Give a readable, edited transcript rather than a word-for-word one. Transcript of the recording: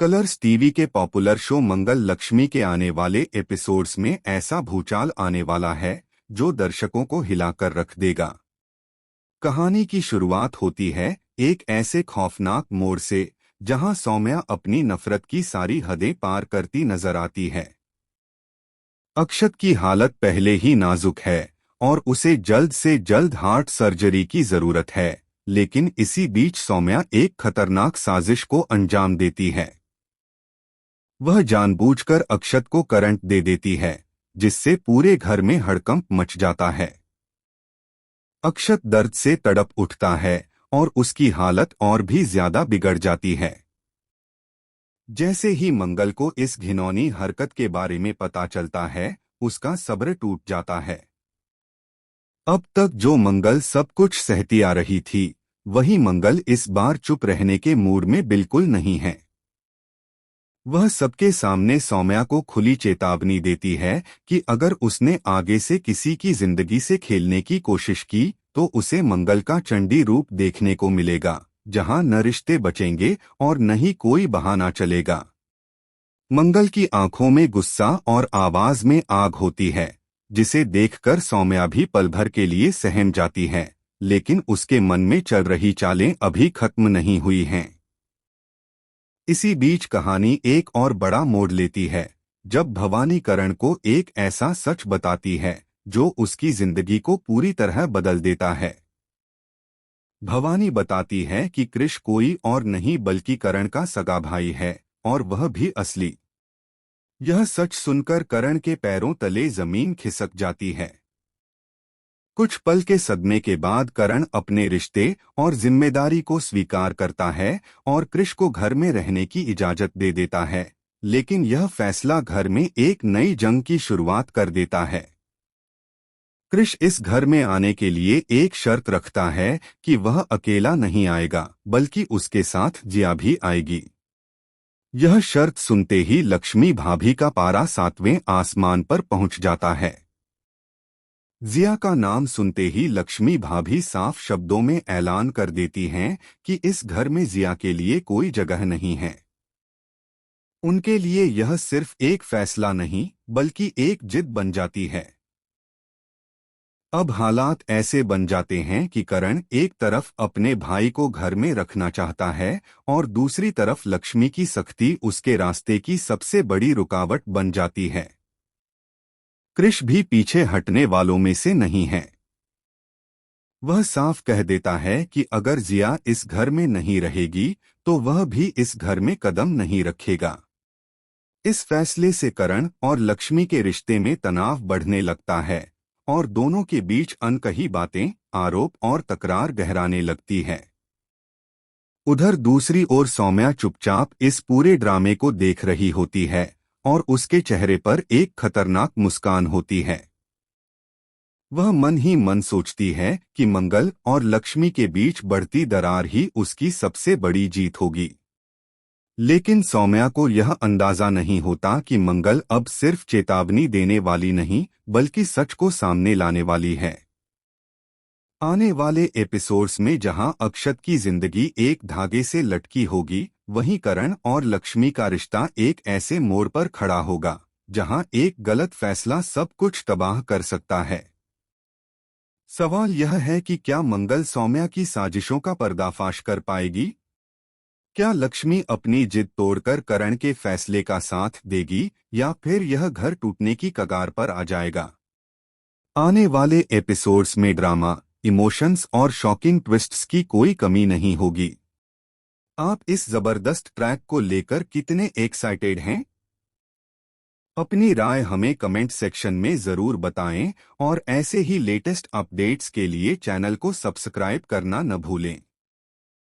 Colors TV के popular show मंगल लक्ष्मी के आने वाले एपिसोड्स में ऐसा भूचाल आने वाला है जो दर्शकों को हिलाकर रख देगा। कहानी की शुरुआत होती है एक ऐसे खौफनाक मोड़ से जहां सौम्या अपनी नफरत की सारी हदें पार करती नजर आती है। अक्षत की हालत पहले ही नाजुक है और उसे जल्द से जल्द हार्ट सर्जरी की जरूरत है, लेकिन इसी बीच सौम्या एक खतरनाक साजिश को अंजाम देती है। वह जानबूझकर अक्षत को करंट दे देती है, जिससे पूरे घर में हड़कंप मच जाता है। अक्षत दर्द से तड़प उठता है और उसकी हालत और भी ज्यादा बिगड़ जाती है। जैसे ही मंगल को इस घिनौनी हरकत के बारे में पता चलता है, उसका सब्र टूट जाता है। अब तक जो मंगल सब कुछ सहती आ रही थी, वही मंगल इस बार चुप रहने के मूड में बिल्कुल नहीं है। वह सबके सामने सौम्या को खुली चेतावनी देती है कि अगर उसने आगे से किसी की जिंदगी से खेलने की कोशिश की तो उसे मंगल का चंडी रूप देखने को मिलेगा, जहां न रिश्ते बचेंगे और न ही कोई बहाना चलेगा। मंगल की आंखों में गुस्सा और आवाज में आग होती है, जिसे देखकर सौम्या भी पल भर के लिए सहम जाती है, लेकिन उसके मन में चल रही चालें अभी खत्म नहीं हुई हैं। इसी बीच कहानी एक और बड़ा मोड़ लेती है, जब भवानी करण को एक ऐसा सच बताती है जो उसकी जिंदगी को पूरी तरह बदल देता है। भवानी बताती है कि कृष कोई और नहीं बल्कि करण का सगा भाई है, और वह भी असली। यह सच सुनकर करण के पैरों तले जमीन खिसक जाती है। कुछ पल के सदमे के बाद करण अपने रिश्ते और जिम्मेदारी को स्वीकार करता है और कृष को घर में रहने की इजाजत दे देता है, लेकिन यह फैसला घर में एक नई जंग की शुरुआत कर देता है। कृष इस घर में आने के लिए एक शर्त रखता है कि वह अकेला नहीं आएगा, बल्कि उसके साथ जिया भी आएगी। यह शर्त सुनते ही लक्ष्मी भाभी का पारा 7वें आसमान पर पहुंच जाता है। जिया का नाम सुनते ही लक्ष्मी भाभी साफ शब्दों में ऐलान कर देती हैं कि इस घर में जिया के लिए कोई जगह नहीं है। उनके लिए यह सिर्फ एक फैसला नहीं बल्कि एक जिद बन जाती है। अब हालात ऐसे बन जाते हैं कि करण एक तरफ अपने भाई को घर में रखना चाहता है और दूसरी तरफ लक्ष्मी की सख्ती उसके रास्ते की सबसे बड़ी रुकावट बन जाती है। कृष भी पीछे हटने वालों में से नहीं है। वह साफ कह देता है कि अगर जिया इस घर में नहीं रहेगी तो वह भी इस घर में कदम नहीं रखेगा। इस फैसले से करण और लक्ष्मी के रिश्ते में तनाव बढ़ने लगता है और दोनों के बीच अनकही बातें, आरोप और तकरार गहराने लगती है। उधर दूसरी ओर सौम्या चुपचाप इस पूरे ड्रामे को देख रही होती है और उसके चेहरे पर एक खतरनाक मुस्कान होती है। वह मन ही मन सोचती है कि मंगल और लक्ष्मी के बीच बढ़ती दरार ही उसकी सबसे बड़ी जीत होगी। लेकिन सौम्या को यह अंदाजा नहीं होता कि मंगल अब सिर्फ चेतावनी देने वाली नहीं बल्कि सच को सामने लाने वाली है। आने वाले एपिसोड्स में जहां अक्षत की जिंदगी एक धागे से लटकी होगी, वहीं करण और लक्ष्मी का रिश्ता एक ऐसे मोड़ पर खड़ा होगा जहां एक गलत फैसला सब कुछ तबाह कर सकता है। सवाल यह है कि क्या मंगल सौम्या की साजिशों का पर्दाफाश कर पाएगी? क्या लक्ष्मी अपनी जिद तोड़कर करण के फैसले का साथ देगी या फिर यह घर टूटने की कगार पर आ जाएगा? आने वाले एपिसोड्स में ड्रामा, इमोशंस और शॉकिंग ट्विस्ट्स की कोई कमी नहीं होगी। आप इस जबरदस्त ट्रैक को लेकर कितने एक्साइटेड हैं? अपनी राय हमें कमेंट सेक्शन में जरूर बताएं और ऐसे ही लेटेस्ट अपडेट्स के लिए चैनल को सब्सक्राइब करना न भूलें।